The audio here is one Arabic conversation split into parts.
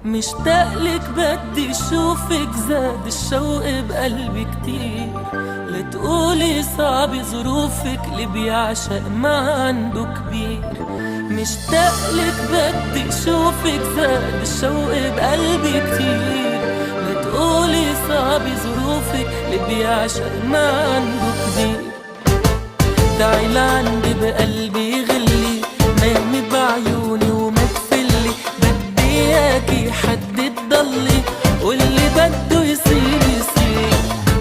مشتاقلك بدي اشوفك، زاد الشوق بقلبي كتير. لتقولي صعب ظروفك، اللي بيعشق ما عنده كبير. مشتاقلك بدي اشوفك، زاد الشوق بقلبي كتير. لتقولي صعب ظروفك، اللي بيعشق ما عنده كبير. تعي لعندي بقلبي غلي، نامي بعيوني وما تفلي. بدي اياكي حد تضلي، واللي بده يصير يصير.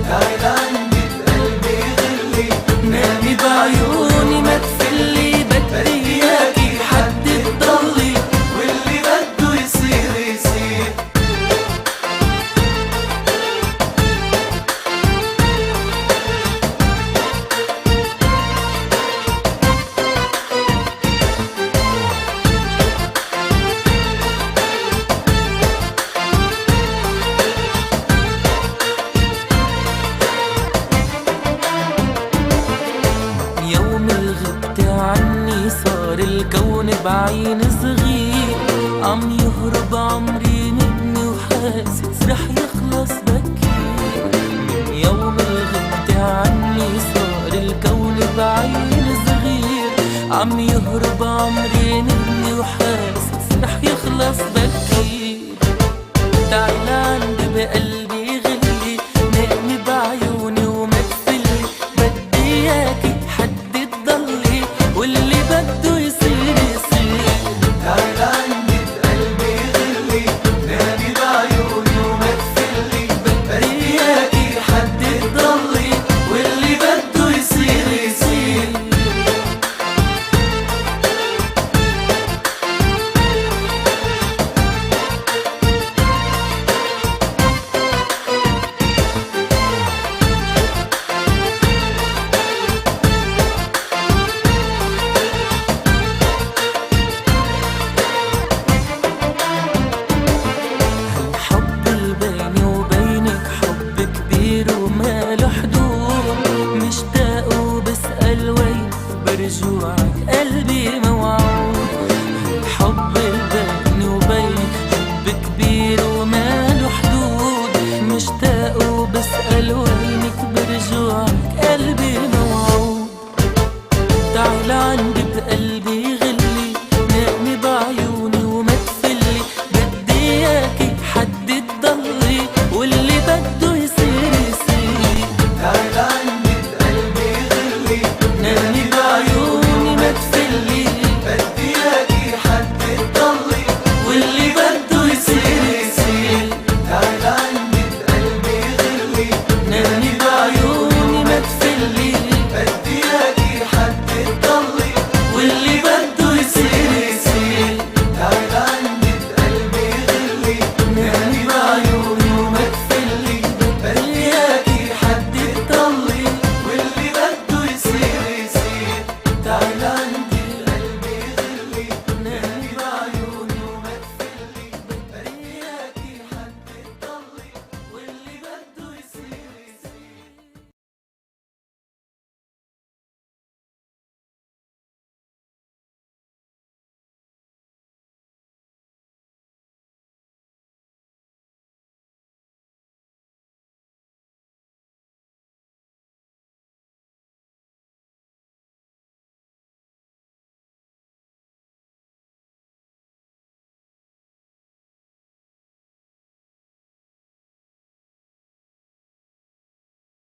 تعي لعندي بقلبي غلي، نامي بعيوني ما تفلي. بدي اياكي حد تضلي، واللي بده يصير يصير. يوم الغبت عني صار الكون بعين صغير. عم يهرب عمري مني وحاسس رح يخلص بكير. من يوم الغبت عني صار الكون بعين صغير. عم يهرب عمري مني وحاسس رح يخلص بكير. تعي